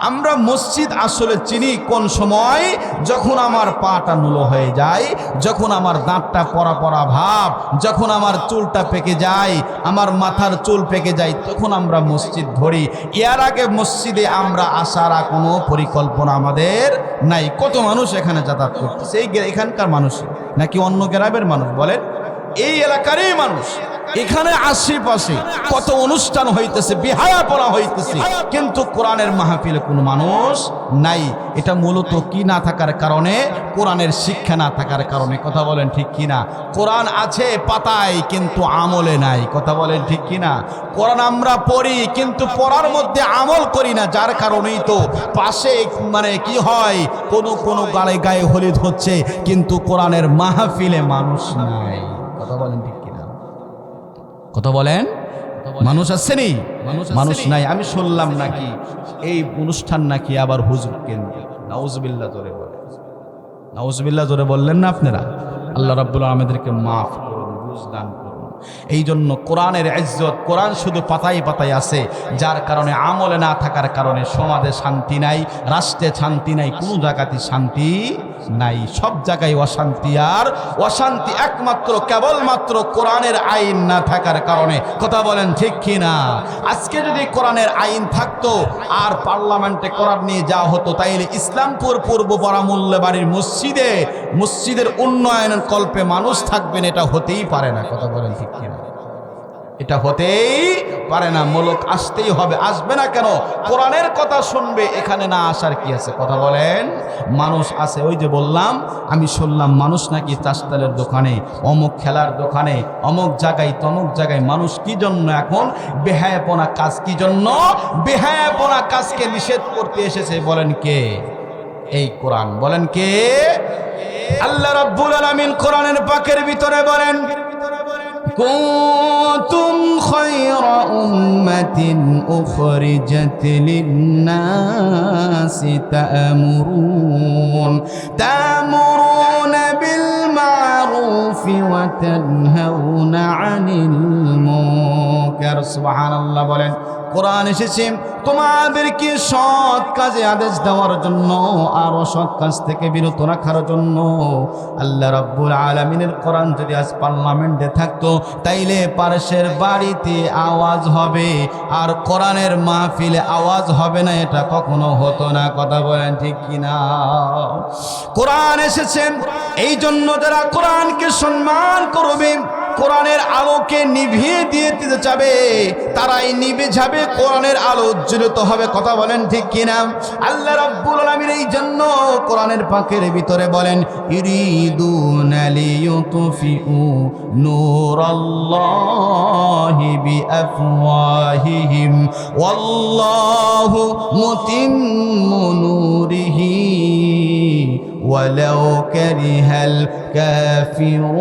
[SPEAKER 1] আমরা মসজিদ আসলে চিনি কোন সময়? যখন আমার পাটা নুলো হয়ে যায়, যখন আমার দাঁতটা পড়া পড়া ভাব, যখন আমার চুলটা পেকে যায়, আমার মাথার চুল পেকে যায়, তখন আমরা মসজিদ ধরি। এর আগে মসজিদে আমরা আসার কোনো পরিকল্পনা আমাদের নাই। কত মানুষ এখানে যাতায়াত করতেছে, এখানকার মানুষ নাকি অন্য গ্রামের মানুষ বলেন? এই এলাকারই মানুষ। এখানে আশেপাশে কত অনুষ্ঠান হইতেছে, বিহায়াপনা হইতেছে, কিন্তু কোরআনের মাহফিলে কোনো মানুষ নাই। এটা মূলত কি না থাকার কারণে? কোরআনের শিক্ষা না থাকার কারণে। কথা বলেন ঠিক কিনা? কোরআন আছে পাতায় কিন্তু আমলে নাই। কথা বলেন ঠিক কিনা? কোরআন আমরা পড়ি কিন্তু পড়ার মধ্যে আমল করি না, যার কারণেই তো পাশে কি হয়, কোনো গায়ে হলিদ হচ্ছে কিন্তু কোরআনের মাহফিলে মানুষ নাই। কথা বলেন ঠিক কিনা? কথা বলেন, মানুষ আসেনি? মানুষ নাই। আমি শুনলাম নাকি এই অনুষ্ঠান নাকি আবার হুজুর কেন্দ্র। নাউজুবিল্লাহ জোরে বলেন, নাউজুবিল্লাহ জোরে বললেন না আপনারা? আল্লাহ রাব্বুল আলামিন আমাদেরকে মাফ করুন, বুঝদান করুন। এই জন্য কোরআনের ইজ্জত, কোরআন শুধু পাতায় পাতায় আছে, যার কারণে আমলে না থাকার কারণে সমাজে শান্তি নাই, রাষ্ট্রে শান্তি নাই, কোনো জায়গাতে শান্তি নাই, সব জায়গায় অশান্তি। আর অশান্তি একমাত্র কেবলমাত্র কোরআনের আইন না থাকার কারণে। কথা বলেন ঠিক কিনা? আজকে যদি কোরআনের আইন থাকতো আর পার্লামেন্টে কোরআন নিয়ে যাওয়া হতো, তাইলে ইসলামপুর পূর্ব পাড়া মূল্যবাড়ির মসজিদের উন্নয়নের কল্পে মানুষ থাকবেন, এটা হতেই পারে না। কথা বলেন ঠিক কিনা? এটা হতেই পারে না। মুলক আসতেই হবে। আসবে না কেন? কোরআনের কথা শুনবে, এখানে না আসার কি আছে? কথা বলেন। মানুষ আছে। ওই যে বললাম, আমি শুনলাম মানুষ নাকি চাষতালের দোকানে, অমুক খেলার দোকানে, অমুক জায়গায় তমুক জায়গায়। মানুষ কি জন্য এখন বেহায়াপনা কাজ? কি জন্য বেহায়াপনা কাজকে নিষেধ করতে এসেছে? বলেন কে? এই কোরআন। বলেন কে? আল্লাহ রাব্বুল আলামিন কোরআনের পাকের ভিতরে বলেন, কুনতুম খায়রা উম্মাতিন উখরিজাত লিন-নাসি তা'মুরুনা বিল মা'রুফি ওয়া তানহাউনা আনিল মুনকার। সুবহানাল্লাহ বলেন। কোরআন এসেছে তোমাদেরকে সৎ কাজে আদেশ দেওয়ার জন্য আর অসৎ কাজ থেকে বিরত রাখার জন্য। আল্লাহ রাব্বুল আলামিনের কোরআন যদি আজ পার্লামেন্টে থাকতো, তাইলে পাশের বাড়িতে আওয়াজ হবে, আর কোরআনের মাহফিলে আওয়াজ হবে না। এটা কখনো হতো না। কথা বলেন ঠিক কিনা? কোরআন এসেছে এই জন্য যারা কোরআনকে সম্মান করবে, কোরআনের আলোকে নিভিয়ে দিয়ে দিতে যাবে, তারাই নিভে যাবে, কোরআনের আলো উজ্জ্বলিত হবে। কথা বলেন ঠিক কিনা? আল্লাহ রাব্বুল আলামিন এই জন্য কোরআনের পাকের ভিতরে বলেন, ইরিদুনা লিয়ুতফিউ নূরাল্লাহি বিআফওয়াহিহিম ওয়াল্লাহু মুতিম্মু নূরিহি ওয়ালাউ কারিহাল কাফিরুন।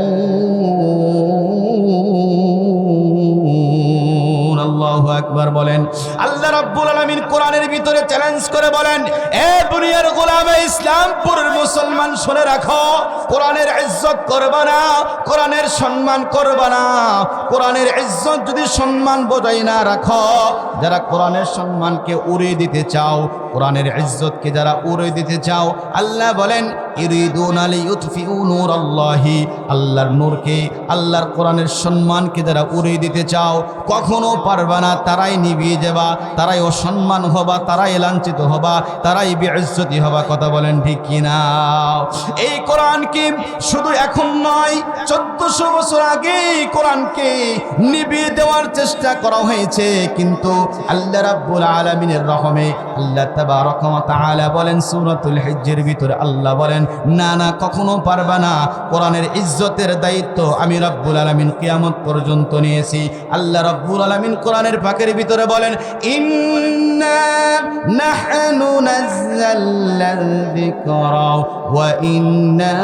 [SPEAKER 1] আল্লাহু আকবার বলেন। আল্লাহ রাব্বুল আলামিন কোরআনের ভিতরে চ্যালেঞ্জ করে বলেন, এ দুনিয়ার গোলামে ইসলামপুরের মুসলমান, শুনে রাখো, কোরআনের ইজ্জত করবা না, কোরআনের সম্মান করবা না। কোরআনের ইজ্জত যদি সম্মান বজায় না রাখো, যারা কোরআনের সম্মানকে উড়িয়ে দিতে চাও, কোরআনের ইজ্জতকে যারা উড়িয়ে দিতে চাও, আল্লাহ বলেন, ইরিদুনা লিয়ুতফিউ নূরাল্লাহি, আল্লাহর নূরকে, আল্লাহর কোরআনের সম্মানকে যারা উড়িয়ে দিতে চাও, কখনো পারবা না। তারাই নিভিয়ে যাবা, তারাই অসম্মান হবা, তারাই লাঞ্ছিত হবা, তারাই বেইজ্জতি হবা। কথা বলেন ঠিক কিনা? এই কোরআনকে শুধু এখন নয়, 1400 বছর আগে কোরআনকে নিভিয়ে দেওয়ার চেষ্টা করা হয়েছে, কিন্তু আল্লাহ রাব্বুল আলামিনের রহমে আল্লাহ তাবারাকা ওয়া তাআলা বলেন সূরাতুল হিজ্জের ভিতরে, আল্লাহ বলেন, না না, কখনো পারবা না। কোরআনের ইজ্জতের দায়িত্ব আমি রাব্বুল আলামিন কিয়ামত পর্যন্ত নিয়েছি। আল্লাহ রাব্বুল আলামিন কোরআনের পাকের ভিতরে বলেন, ইন্না নাহনু নাযালনা যিকরা ওয়া ইন্না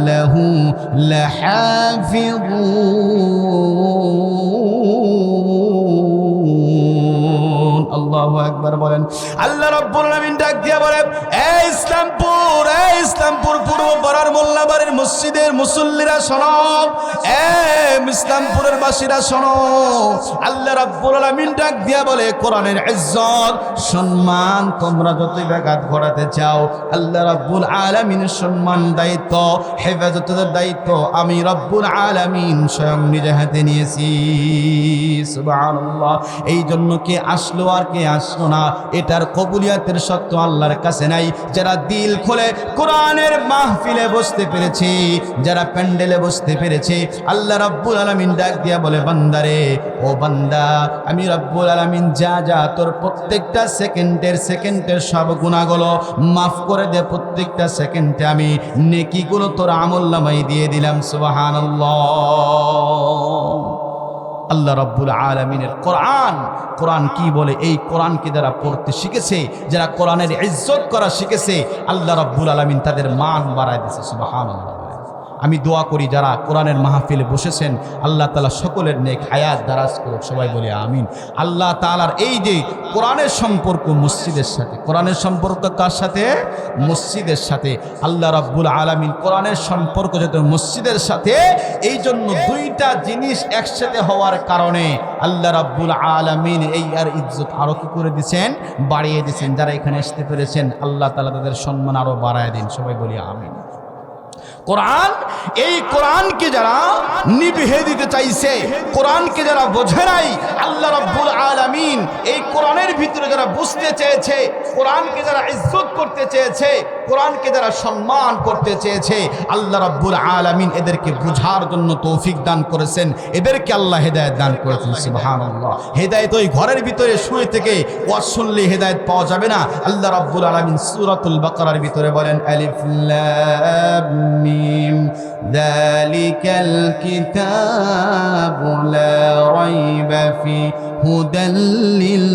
[SPEAKER 1] লাহু লাহাফিযুন। আল্লাহু আল্লাহু আকবার বলেন। আল্লাহ রাব্বুল আলামিন ডাক দিয়া বলে, এই ইসলামপুর পূর্ব পাড়ার মোল্লাবাড়ির মসজিদের মুসল্লিরা শোনো, ইসলামপুরের বাসীরা শোনো। আল্লাহ রাব্বুল আলামিন ডাক দিয়া বলে, কোরআনের ইজ্জত সম্মান তোমরা যতই ব্যাঘাত ঘটাতে চাও, আল্লাহ রাব্বুল আলামিনের সম্মান দায়িত্ব হেফাজতের দায়িত্ব আমি রব্বুল আলামিন স্বয়ং নিজে হাতে নিয়েছি। সুবহানাল্লাহ। এই জন্য কে আসলো আর কে আসলো না এটার কবুলিয়াতের সত্য আল্লাহর কাছে নাই। যারা দিল খুলে কোরআনের মাহফিলে বসতে পেরেছে, যারা প্যান্ডেলে বসতে পেরেছে, আল্লাহ রাব্বুল আলামিন ডাক দিয়া বলে, বান্দারে ও বান্দা, আমি রব্বুল আলামিন যা তোর প্রত্যেকটা সেকেন্ডের সব গুনাহগুলো মাফ করে দে, প্রত্যেকটা সেকেন্ডে আমি নেকিগুলো তোর আমলনামায় দিয়ে দিলাম। সুবহানাল্লাহ। আল্লাহ রাব্বুল আলামিনের কোরআন কি বলে, এই কোরআনকে যারা পড়তে শিখেছে, যারা কোরআনের ইজ্জত করা শিখেছে, আল্লাহ রাব্বুল আলামিন তাদের মান বাড়ায় দিয়েছে। সুবহানাল্লাহ। আমি দোয়া করি যারা কোরআনের মাহফিলে বসেছেন, আল্লাহ তাআলা সকলের নেক হায়াত দারাজ করুক, সবাই বলি আমিন। আল্লাহ তাআলার এই যে কোরআনের সম্পর্ক মসজিদের সাথে, কোরআনের সম্পর্ক কার সাথে? মসজিদের সাথে। আল্লাহ রাব্বুল আলামিন কোরআনের সম্পর্ক যেহেতু মসজিদের সাথে, এই জন্য দুইটা জিনিস একসাথে হওয়ার কারণে আল্লাহ রাব্বুল আলামিন এই আর ইজ্জত আরো কি করে দিয়েছেন? বাড়িয়ে দিয়েছেন। যারা এখানে আসতে পেরেছেন, আল্লাহ তাআলা তাদের সম্মান আরো বাড়ায় দিন, সবাই বলি আমিন। কোরআন, এই কোরআনকে যারা নিভিয়ে দিতে চাইছে, কোরআনকে যারা বোঝে নাই, আল্লাহ রাব্বুল আলামিন এই কোরআনের ভিতরে যারা বুঝতে চেয়েছে, কোরআনকে যারা ইজ্জত করতে চেয়েছে, কোরআনকে যারা সম্মান করতে চেয়েছে, আল্লাহ রাব্বুল আলামিন এদেরকে বুঝার জন্য তৌফিক দান করেছেন, এদেরকে আল্লাহ হেদায়েত দান করেছেন। সুবহানাল্লাহ। হেদায়েত ওই ঘরের ভিতরে শুয়ে থেকে ওয়াজ শুনলে হেদায়েত পাওয়া যাবে না। আল্লাহ রাব্বুল আলামিন সূরাতুল বাকারার ভিতরে বলেন, আলিফ লাম মিম যালিকাল কিতাবু লা রাইবা ফি হুদাল লিল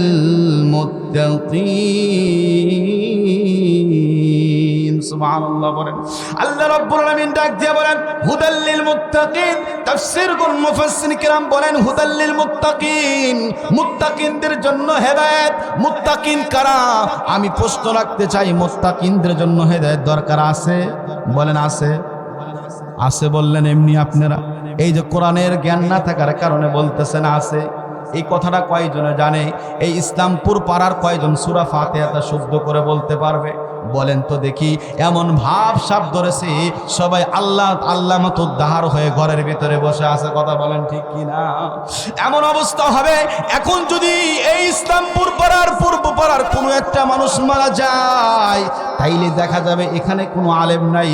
[SPEAKER 1] মুত্তাকিন। সুবহানাল্লাহ বলেন। আল্লাহ রাব্বুল আলামিন ডাক দিয়ে বলেন, হুদাল লিল মুত্তাকিন। তাফসীর কোন মুফাসসির কিরাম বলেন, হুদাল লিল মুত্তাকিন, মুত্তাকিনদের জন্য হেদায়েত। মুত্তাকিন কারা? আমি প্রশ্ন রাখতে চাই, মুত্তাকিনদের জন্য হেদায়েত দরকার আছে? বলেন আছে? আছে বললেন এমনি আপনারা? এই যে কোরআনের জ্ঞান না থাকার কারণে বলতেছেন আছে। এই কথাটা কয়জনে জানে? এই ইসলামপুর পাড়ার কয়জন সূরা ফাতিহাটা শুদ্ধ করে বলতে পারবে? বলেন তো দেখি। এমন ভাব সাপ ধরেছে সবাই আল্লাহ আল্লাহ মতো দাহার হয়ে ঘরের ভিতরে বসে আছে। কথা বলেন ঠিক কি না? এমন অবস্থা হবে, এখন যদি এই ইসলামপুর পাড়ার পূর্ব পাড়ার কোনো একটা মানুষ মারা যায়, তাইলে দেখা যাবে এখানে কোনো আলেম নাই,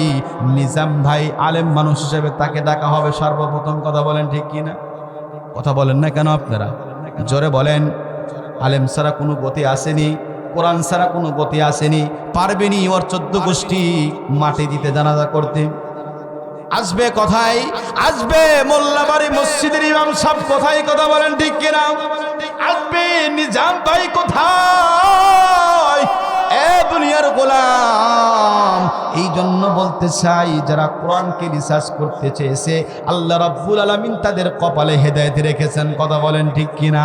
[SPEAKER 1] নিজাম ভাই আলেম মানুষ হিসেবে তাকে ডাকা হবে সর্বপ্রথম। কথা বলেন ঠিক কি না? কথা বলেন না কেন আপনারা? জোরে বলেন। আলেম ছাড়া কোনো গতি আসেনি, কোরআন ছাড়া কোনো গতি আসেনি। পারবেনি ওর 14 গোষ্ঠী মাটি দিতে জানাজা করতে। আসবে কোথায়? আসবে মোল্লাবাড়ি মসজিদের ইমাম সাহেব কোথায়? কথা বলেন ঠিক কিনা? আসবে নিজাম ভাই কোথায়? এ দুনিয়ার গোলাম। এই জন্য বলতে চাই, যারা কোরআনকে রিসার্চ করতে চেয়েছে, আল্লাহ রাব্বুল আলামিন তাদের কপালে হেদায়েত রেখেছেন। কথা বলেন ঠিক কিনা?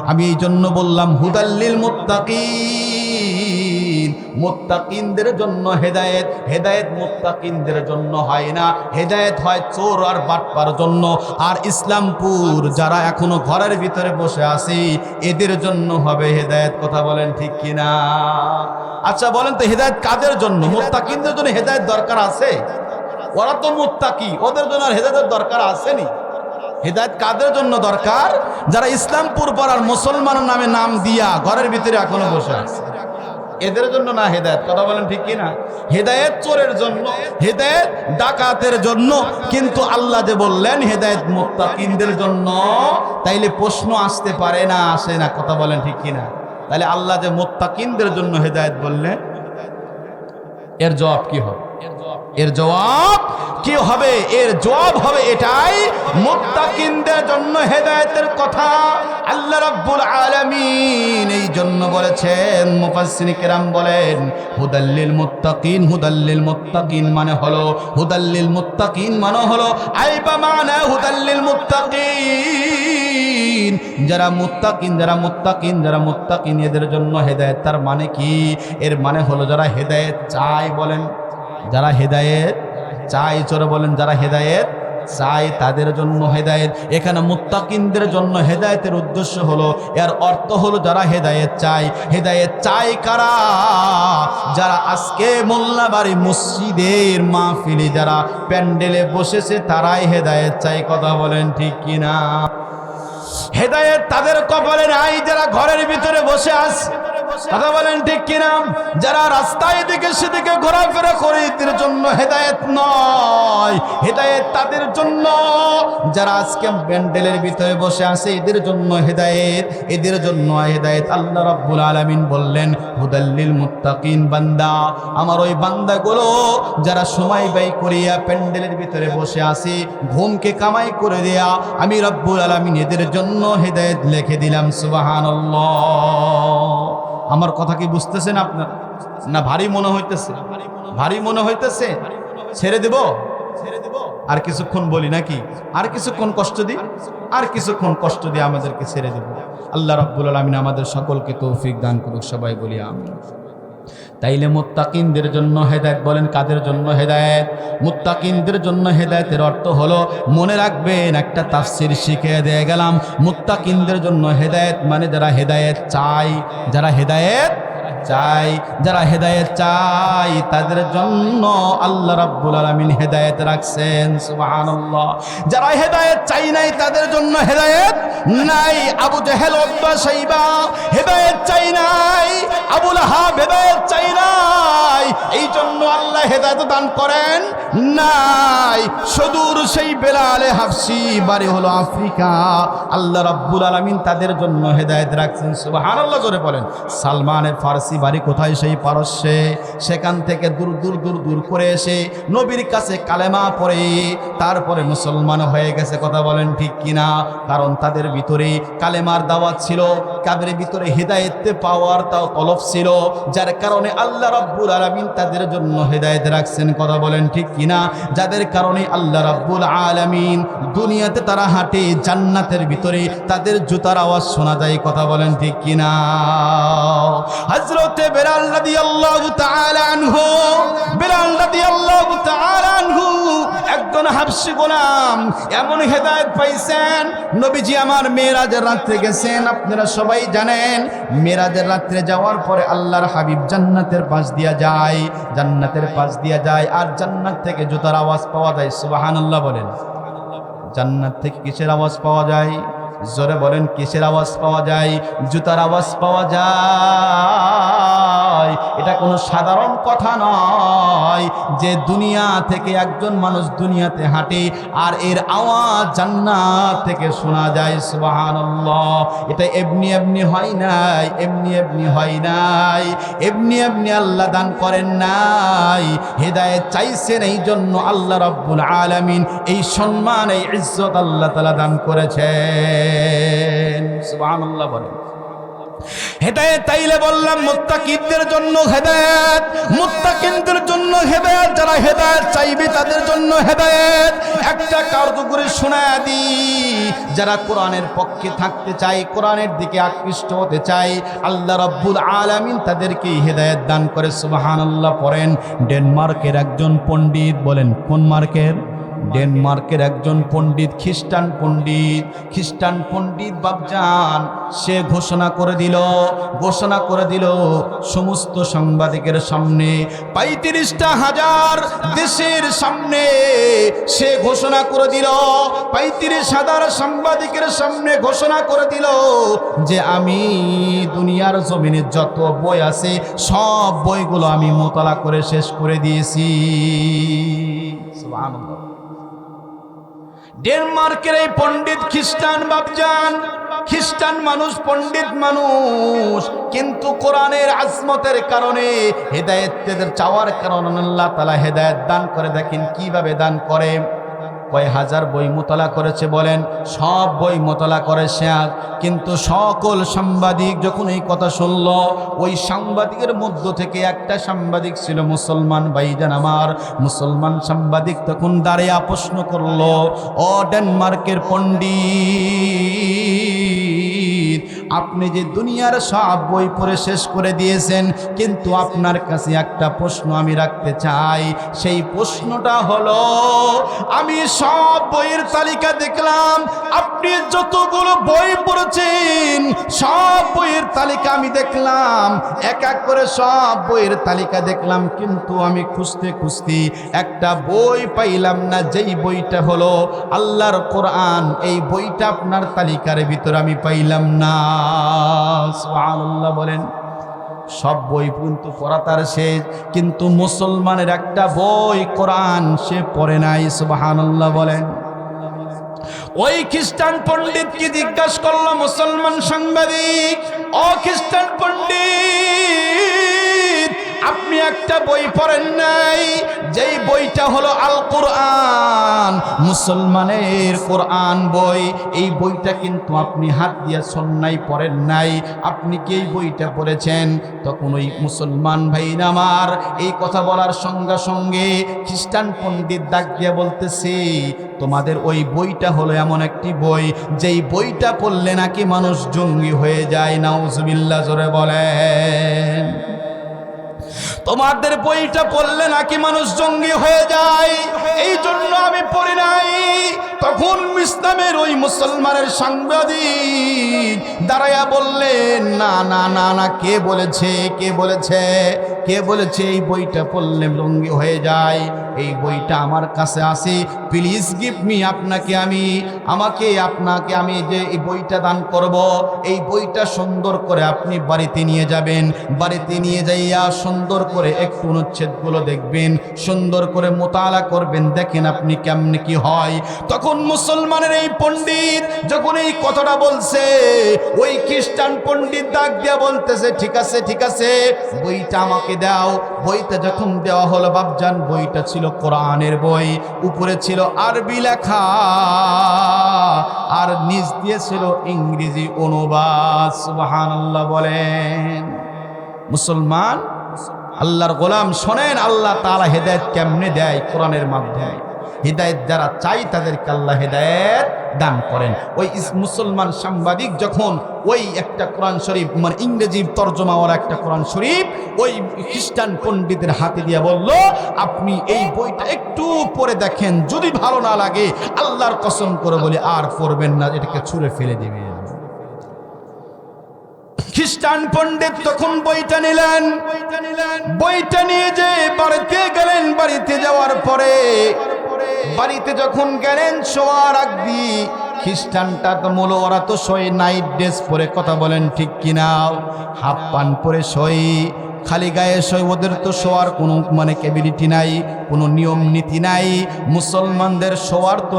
[SPEAKER 1] আমি এই জন্য বললাম হুদাল্লিল মুত্তাকিন, মুত্তাকিনদের জন্য হেদায়েত। হেদায়েত মুত্তাকিনদের জন্য হয় না, হেদায়েত হয় চোর আর বাটপার জন্য। আর ইসলামপুর যারা এখনো ঘরের ভিতরে বসে আছে, এদের জন্য হবে হেদায়েত। কথা বলেন ঠিক কিনা? আচ্ছা বলেন তো, হেদায়েত কাদের জন্য? মুত্তাকিনদের জন্য হেদায়েত দরকার আছে? ওরা তো মুত্তাকি, ওদের জন্য আর হেদায়েতের দরকার আসেনি। হেদায়েত কাদের জন্য দরকার? যারা ইসলামপুর পাড়ার মুসলমান নামে নাম দিয়া ঘরের ভিতরে এখনো বসে আছে, এদের জন্য না হেদায়েত। কথা বলেন ঠিক কিনা? হেদায়েত চোরের জন্য, হেদায়েত ডাকাতের জন্য, কিন্তু আল্লাহ যে বললেন হেদায়েত মুত্তাকিনদের জন্য, তাইলে প্রশ্ন আসতে পারে না, আসে না? কথা বলেন ঠিক কিনা? তাহলে আল্লাহ যে মুত্তাকিনদের জন্য হেদায়েত বললেন, এর জবাব কি হবে? এর জবাব কি হবে? এর জবাব হবে এটাই, মুত্তাকিনদের জন্য হেদায়েতের কথা আল্লাহ রাব্বুল আলামিন এই জন্য বলেছেন। মুফাসসিরিন কেরাম বলেন হুদাল্লিল মুত্তাকিন, হুদাল্লিল মুত্তাকিন মানে হলো, হুদাল্লিল মুত্তাকিন মানে হলো আইবা মানে হুদাল্লিল মুত্তাকিন, যারা মুত্তাকিন, যারা মুত্তাকিন, যারা মুত্তাকিন এদের জন্য হেদায়েত। তার মানে কি? এর মানে হলো যারা হেদায়েত চায়, বলেন যারা হেদায়েত চায়, জোরে বলেন যারা হেদায়েত চায় তাদের জন্য হেদায়েত। এখানে মুত্তাকিনদের জন্য হেদায়েতের উদ্দেশ্য হলো, এর অর্থ হলো যারা হেদায়েত চায়। হেদায়েত চায় কারা? যারা আজকে মোল্লাবাড়ি মসজিদের মাহফিলে যারা প্যান্ডেলে বসেছে তারাই হেদায়েত চায়। কথা বলেন ঠিক কিনা? হেদায়েত তাদের কপালে নাই যারা ঘরের ভিতরে বসে আছে। কথা বলেন ঠিক কিনা? যারা রাস্তায় এদিকে সেদিকে ঘোরাফেরা করে এদের জন্য হেদায়েত নয়। হেদায়েত তাদের জন্য যারা আজকে প্যান্ডেলের ভিতরে বসে আছে, এদের জন্য হেদায়েত, এদের জন্য হেদায়েত। আল্লাহ রাব্বুল আলামিন বললেন হুদাল্লিল মুত্তাকিন, বান্দা আমার ওই বান্দাগুলো যারা সময় ব্যয় করিয়া প্যান্ডেলের ভিতরে বসে আছে, ঘুমকে কামাই করে দেয়া, আমি রাব্বুল আলামিন এদের জন্য হেদায়েত লিখে দিলাম। সুবহানাল্লাহ। আমার কথা কি বুঝতেছেন আপনার? না ভারী মনে হইতেছে? ভারী মনে হইতেছে? ছেড়ে দেব? আর কিছুক্ষণ বলি নাকি? আর কিছুক্ষণ কষ্ট দিই? আর কিছুক্ষণ কষ্ট দিয়ে আমাদেরকে ছেড়ে দেব। আল্লাহ রাব্বুল আলামিন আমাদের সকলকে তৌফিক দান করুক, সবাই বলি আমিন। তাইলে মুত্তাকিনদের জন্য হেদায়েত, বলেন কাদের জন্য হেদায়েত? মুত্তাকিনদের জন্য হেদায়েতের অর্থ হলো, মনে রাখবেন একটা তাফসীর শিখিয়ে দিয়ে গেলাম, মুত্তাকিনদের জন্য হেদায়েত মানে যারা হেদায়েত চায়, যারা হেদায়েত চাই, যারা হেদায়েত চাই তাদের জন্য আল্লাহ রাব্বুল আলামিন হেদায়েত রাখছেন। সুবহানাল্লাহ। যারা হেদায়েত চাই নাই তাদের জন্য হেদায়েত নাই। আবু জেহেল, উতবা, শাইবা হেদায়েত চাই নাই, আবু লাহাব হেদায়েত চাই নাই, এই জন্য আল্লাহ হেদায়েত দান করেন নাই। সুদূর সেই বেলালে হাফসি বাড়ি হলো আফ্রিকা, আল্লাহ রাব্বুল আলামিন তাদের জন্য হেদায়েত রাখছেন। সুবহানাল্লাহ জোরে বলেন। সালমানের ফারসি বাড়ি কোথায়? সেই পারস্যে। সেখান থেকে দূর দূর দূর দূর করে এসে নবীর কাছে কালেমা পড়ে তারপরে মুসলমান হয়ে গেছে। কথা বলেন ঠিক কিনা? কারণ তাদের ভিতরে কালেমার দাওয়াত ছিল, তাদের ভিতরে হেদায়েত পাওয়ার তাও তলব ছিল, যার কারণে আল্লাহ রাব্বুল আলামিন তাদের জন্য হেদায়েত রাখছেন। কথা বলেন ঠিক কিনা? যাদের কারণে আল্লাহ রাব্বুল আলামিন দুনিয়াতে তারা হাঁটে, জান্নাতের ভিতরে তাদের জুতার আওয়াজ শোনা যায়। কথা বলেন ঠিক কিনা? হযরতে বেলাল রাদিয়াল্লাহু তাআলা আনহু, বেলাল রাদিয়াল্লাহু তাআলা আনহু একজন হাবশী গোলাম, এমন হেদায়েত পাইছেন। নবীজি আমার মেরাজের রাতে গেছেন, আপনারা সবাই জানেন। মেরাজের রাতে যাওয়ার পরে আল্লাহর হাবিব জান্নাতের পাশ দিয়া যায়, জান্নাতের পাশ দিয়া যায়, আর জান্নাত থেকে জুতার আওয়াজ পাওয়া যায়। সুবহানাল্লাহ বলেন। জান্নাত থেকে কিসের আওয়াজ পাওয়া যায়? জোরে বলেন কিসের আওয়াজ পাওয়া যায়? জুতার আওয়াজ পাওয়া যায়। এটা কোনো সাধারণ কথা নয় যে দুনিয়া থেকে একজন মানুষ দুনিয়াতে হাঁটে আর এর আওয়াজ জান্নাত থেকে শোনা যায়। সুবহানাল্লাহ। এটা এমনি এমনি হয় নাই, এমনি এমনি হয় নাই, এমনি এমনি আল্লাহ দান করেন নাই। হেদায়েত চাইছেন, এই জন্য আল্লাহ রাব্বুল আলামিন এই সম্মান, এই ইজ্জত আল্লাহ তাআলা দান করেছেন। সুবহানাল্লাহ বলেন। হেদায়েত তাইলে বললাম মুত্তাকিনদের জন্য হেদায়েত, মুত্তাকিনদের জন্য হেদায়েত, যারা হেদায়েত চাইবে তাদের জন্য হেদায়েত। একটা কার্যকরী শোনায়া দিই, যারা কোরআনের পক্ষে থাকতে চায়, কোরআনের দিকে আকৃষ্ট হতে চায়, আল্লাহ রাব্বুল আলামিন তাদেরকে হেদায়েত দান করে। সুবহানাল্লাহ পড়েন। ডেনমার্কের একজন পণ্ডিত, বলেন কোন মার্কের? ডেনমার্কের একজন পণ্ডিত, খ্রিস্টান পণ্ডিত বাপজান, সে ঘোষণা করে দিল সমস্ত সাংবাদিকের সামনে, ৩৫,০০০ দেশের সামনে সে ঘোষণা করে দিল, ৩৫,০০০ সাংবাদিকের সামনে ঘোষণা করে দিল যে আমি দুনিয়ার জমিনে যত বই আছে সব বইগুলো আমি মোতালা করে শেষ করে দিয়েছি। সুবহানাল্লাহ। ডেনমার্কের এই পণ্ডিত খ্রিস্টান বাপজান খ্রিস্টান মানুষ, পণ্ডিত মানুষ, কিন্তু কোরআনের আজমতের কারণে, হেদায়েত চাওয়ার কারণে আল্লাহ তাআলা হেদায়েত দান করে। দেখেন কিভাবে দান করে। কয় হাজার বই মোতালা করেছে বলেন? সব বই মোতালা করে শেখ। কিন্তু সকল সাংবাদিক যখন এই কথা শুনল, ওই সাংবাদিকের মধ্য থেকে একটা সাংবাদিক ছিল মুসলমান ভাইজান আমার, মুসলমান সাংবাদিক তখন দাঁড়িয়ে প্রশ্ন করলো, ও ডেনমার্কের পণ্ডিত, আপনি যে দুনিয়ার সব বই পড়ে শেষ করে দিয়েছেন, কিন্তু আপনার কাছে একটা প্রশ্ন আমি রাখতে চাই। সেই প্রশ্নটা হলো, আমি সব বইয়ের তালিকা দেখলাম, আপনি যতগুলো বই পড়েছেন সব বইয়ের তালিকা আমি দেখলাম, এক এক করে সব বইয়ের তালিকা দেখলাম, কিন্তু আমি খুঁজতে খুঁজতে একটা বই পাইলাম না, যেই বইটা হলো আল্লাহর কোরআন। এই বইটা আপনার তালিকার ভিতর আমি পাইলাম না। সুবহানাল্লাহ বলেন। সব বই কিন্তু পড়া তার শেষ, কিন্তু মুসলমানের একটা বই কোরআন সে পড়ে নাই। সুবহানাল্লাহ বলেন। ওই খ্রিস্টান পণ্ডিতকে জিজ্ঞাসা করলো মুসলমান সাংবাদিক, ও খ্রিস্টান পণ্ডিত, আপনি একটা বই পড়েন নাই, যেই বইটা হলো আল কোরআন, মুসলমানের কোরআন বই। এই বইটা কিন্তু আপনি হাত দিয়ে সন্ন্যায় পড়েন নাই, আপনি কি এই বইটা পড়েছেন? তখন ওই মুসলমান ভাই আমার এই কথা বলার সঙ্গে সঙ্গে খ্রিস্টান পণ্ডিত ডাক দিয়ে বলতেছে, তোমাদের ওই বইটা হলো এমন একটি বই, যেই বইটা পড়লে নাকি মানুষ জঙ্গি হয়ে যায়। নাউজুবিল্লাহ জোরে বলেন। তোমাদের বইটা পড়লে নাকি মানুষ জঙ্গি হয়ে যায়, এই জন্য আমি পড়ি নাই। তখন ইসলামের ওই মুসলমানের সাংবাদিক দাঁড়াইয়া বললেন, না না না না, কে বলেছে, কে বলেছে, কে বলেছে এই বইটা পড়লে জঙ্গি হয়ে যায়? এই বইটা আমার কাছে আছে, প্লিজ গিভ মি, আপনাকে আমি যে এই বইটা দান করব, এই বইটা সুন্দর করে আপনি বাড়িতে নিয়ে যাবেন, বাড়িতে নিয়ে যাইয়া সুন্দর করে একটু অনুচ্ছেদগুলো দেখবেন, সুন্দর করে মোতালা করবেন, দেখেন আপনি কেমনে কি হয়। তখন মুসলমানের এই পণ্ডিত যখন এই কথাটা বলছে, ওই খ্রিস্টান পণ্ডিত ডাক দিয়া বলতেছে, ঠিক আছে ঠিক আছে, বইটা আমাকে দাও। বইটা যখন দেওয়া হলো বাপজান, বইটা ছিল কোরআনের বই, উপরে ছিল আরবি লেখা আর নিচ দিয়ে ছিল ইংরেজি অনুবাদ। সুবহানাল্লাহ বলেন। মুসলমান আল্লাহর গোলাম শোনেন, আল্লাহ তাআলা হেদায়েত কেমনে দেয়? কোরআনের মাধ্যমে। হেদায়েত যারা চাই তাদেরকে আল্লাহ হেদায়েত দান করেন। ওই মুসলমান সাংবাদিক যখন ওই একটা কোরআন শরীফ, মানে ইংরেজি তর্জমাওয়ালা একটা কোরআন শরীফ ওই খ্রিস্টান পণ্ডিতের হাতে দিয়ে বলল, আপনি এই বইটা একটু পড়ে দেখেন, যদি ভালো না লাগে আল্লাহর কসম করে বলে আর পড়বেন না, এটাকে ছুঁড়ে ফেলে দিবেন। খ্রিস্টান পণ্ডিত তখন বইটা নিলেন, বইটা নিয়ে যে বাড়িতে গেলেন। বাড়িতে যাওয়ার পরে, বাড়িতে যখন গেলেন শোয়ার আগ দিয়ে, খ্রিস্টানটা তো মূল, ওরা তো শোয় নাইট ড্রেস পরে, কথা বলেন ঠিক কিনা, হাফ প্যান পরে শোয়, খালি গায়ে শোয়। ওদের তো শোয়ার কোনো ক্যাবিলিটি নাই, কোনো নিয়ম নীতি নাই। মুসলমানদের শোয়ার তো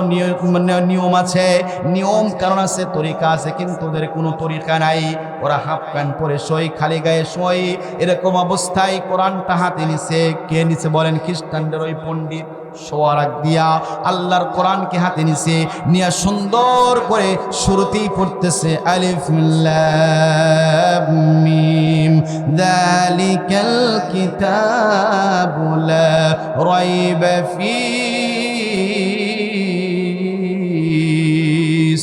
[SPEAKER 1] নিয়ম আছে, নিয়ম কারণ আছে, তরিকা আছে, কিন্তু ওদের কোনো তরিকা নাই। ওরা হাফ প্যান্ট পরে শোয়, খালি গায়ে শোয়। এরকম অবস্থায় কোরআনটা হাতে নিছে। কে নিছে বলেন? খ্রিস্টানদের ওই পণ্ডিত শোয়ার আগ দিয়া আল্লাহর কোরআনকে হাতে নিছে, নিয়ে সুন্দর করে শুরুতেই পড়তেছে, আলিফ লাম মিম যালিকাল কিতাবু লা রাইবা ফীহি।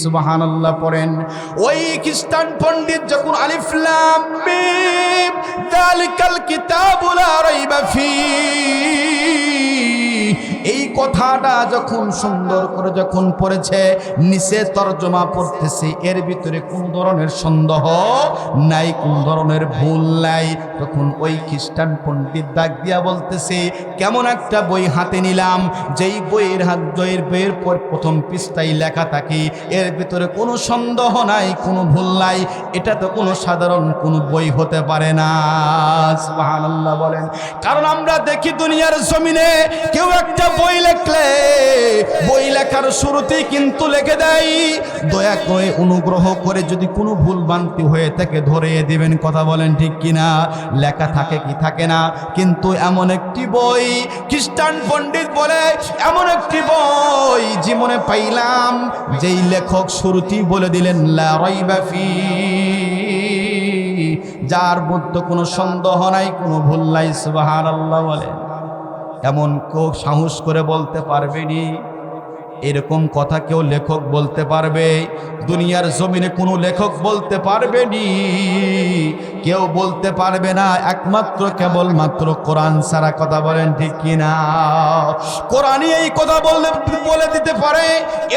[SPEAKER 1] সুবহানাল্লাহ পড়েন। ওই খ্রিস্টান পণ্ডিত যখন আলিফ লাম মিম যালিকাল কিতাবু লা রাইবা ফীহি, এই কথাটা যখন সুন্দর করে যখন পড়েছে, নিচে তর্জমা পড়তেছে, এর ভিতরে কোন ধরনের সন্দেহ নাই, কোন ধরনের ভুল নাই। তখন ওই খ্রিস্টান পণ্ডিত ডাক দিয়া বলতেছে, কেমন একটা বই হাতে নিলাম, যেই বইয়ের বইয়ের পর প্রথম পৃষ্ঠায় লেখা থাকে, এর ভিতরে কোনো সন্দেহ নাই, কোনো ভুল নাই, এটা তো কোনো সাধারণ কোনো বই হতে পারে না। সুবহানাল্লাহ বলেন। কারণ আমরা দেখি দুনিয়ার জমিনে কেউ একটা বই লেখলে বই লেখার শুরুতেই কিন্তু লিখে দেয় দয়া করে অনুগ্রহ করে যদি কোনো ভুল ভ্রান্তি হয়ে থাকে ধরিয়ে দিবেন। কথা বলেন ঠিক কিনা? লেখা থাকে কি থাকে না? কিন্তু এমন একটি বই খ্রিস্টান পণ্ডিত বলে এমন একটি বই জীবনে পাইলাম যেই লেখক শুরুতেই বলে দিলেন লা রাইবা ফি, যার মধ্যে কোনো সন্দেহ নাই, কোনো ভুল নাই। সুবহানাল্লাহ বলে। এমন কেউ সাহস করে বলতে পারবেনি? এরকম কথা কেউ লেখক বলতে পারবে? দুনিয়ার জমিনে কোনো লেখক বলতে পারবেনি, কেউ বলতে পারবে না, একমাত্র কেবলমাত্র কোরআন ছাড়া। কথা বলেন ঠিক কিনা? কোরআনই এই কথা বলে দিতে পারে,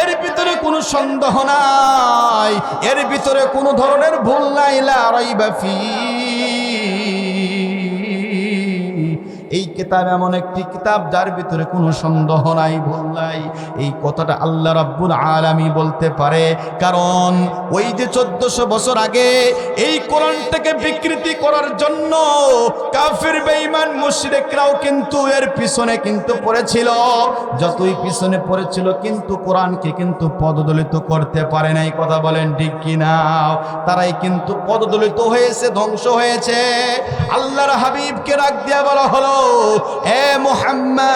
[SPEAKER 1] এর ভিতরে কোনো সন্দেহ নাই, এর ভিতরে কোনো ধরনের ভুল নাই। লা রাইবা ফি, এই কিতাব এমন একটি কিতাব যার ভিতরে কোনো সন্দেহ নাই, ভুল নাই। এই কথাটা আল্লাহ রাব্বুল আলামিন বলতে পারে, কারণ ওই যে 1400 বছর আগে এই কোরআনটাকে বিকৃতি করার জন্য কাফির বেঈমান মুশরিকরাও কিন্তু এর পিছনে কিন্তু পড়েছিল। যতই পিছনে পড়েছিল কিন্তু কোরআনকে কিন্তু পদদলিত করতে পারে নাই। কথা বলেন ঠিক কিনা? তারাই কিন্তু পদদলিত হয়েছে, ধ্বংস হয়েছে। আল্লাহর হাবিবকে ডাক দিয়া বলা হলো, এ মুহাম্মদ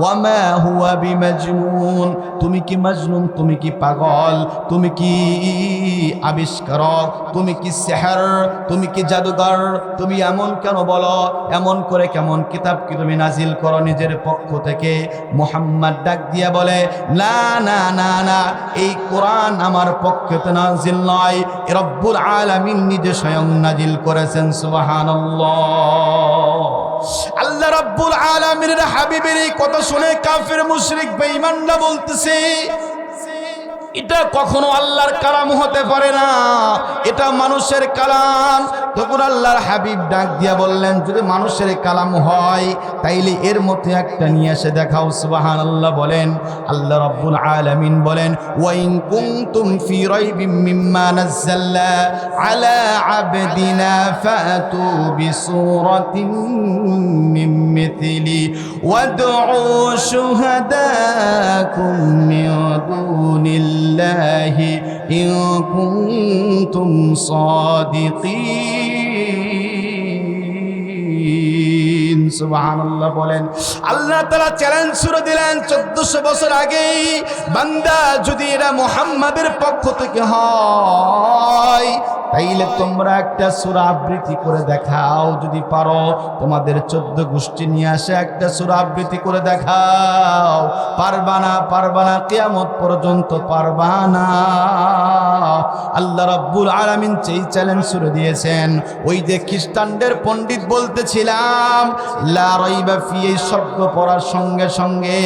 [SPEAKER 1] ওয়ামা হুয়া বিমাজনুন, তুমি কি মাজনুন? তুমি কি পাগল? তুমি কি আবিষ্কারক? তুমি কি সিহর? তুমি কি জাদুঘর? তুমি এমন কেন বলো? এমন করে কেমন কিতাব কি তুমি নাজিল করো নিজের পক্ষ থেকে? মুহাম্মদ ডাক দিয়া বলে, না না না না, এই কোরআন আমার পক্ষে তো নাজিল নয়, রব্বুল আলামিন নিজে স্বয়ং নাজিল করেছেন। সুবহানাল্লাহ। আল্লাহ রাব্বুল আলামিনের হাবিবের এই কথা শুনে কাফির মুশরিক বেঈমানরা বলতেছে, এটা কখনো আল্লাহর কালাম হতে পারে না, এটা মানুষের কালাম। তখন আল্লাহর হাবিব ডাক দিয়া বললেন, যদি মানুষের কালাম হয় তাইলে এর মধ্যে একটা নিয়ে এসে দেখাও। সুবহানাল্লাহ বলেন। আল্লাহ রাব্বুল আলামিন বলেন, ওয়া ইন কুনতুম ফি রাইবিম মিম্মা নাযালনা আলা আবদিনা ফাতু বিসূরাতিন মিন মিথলি ওয়াদউ শুহাদাকুম মিন দুনিল্লাহি ইন কুনতুম সাদিকিন। সুবহানাল্লাহ বলেন। আল্লাহ তাআলা চ্যালেঞ্জ শুরু দিলেন 1400 বছর আগেই, বান্দা যদি এরা মুহাম্মাদের পক্ষ থেকে হয় তাইলে তোমরা একটা সূরা আবৃত্তি করে দেখাও, যদি পারো তোমাদের 14 গোষ্ঠী নিয়ে আসে একটা সূরা আবৃত্তি করে দেখাও। পারবা না, পারবা না, কিয়ামত পর্যন্ত পারবা না। আল্লাহ রাব্বুল আলামিন সেই চ্যালেঞ্জ শুরু দিয়েছেন। ওই যে খ্রিস্টানদের পণ্ডিত বলতেছিলাম লা রাইবা ফি, এই শব্দ পড়ার সঙ্গে সঙ্গে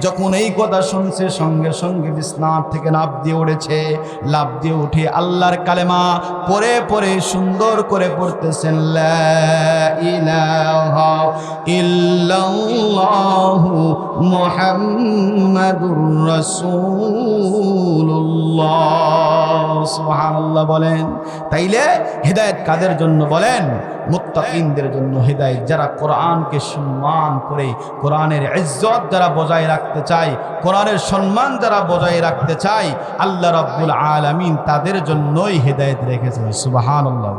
[SPEAKER 1] যখন এই কথা শুনছে সঙ্গে সঙ্গে বিছানা থেকে লাফ দিয়ে উঠেছে। লাফ দিয়ে উঠে আল্লাহর কালেমা পরে পরে সুন্দর করে পড়তেছেন, লা ইলাহা ইল্লাল্লাহু মুহাম্মাদুর রাসূলুল্লাহ। সুবহানাল্লাহ বলেন। তাইলে হেদায়েত কাদের জন্য বলেন? মুত্তাকিনদের জন্য হেদায়েত, যারা কোরআনকে সম্মান করে, কোরআনের ইজ্জত যারা বজায় রাখতে চায়, কোরআনের সম্মান যারা বজায় রাখতে চায়, আল্লাহ রাব্বুল আলামিন তাদের জন্যই হেদায়েত রেখেছেন। সুবহানাল্লাহ।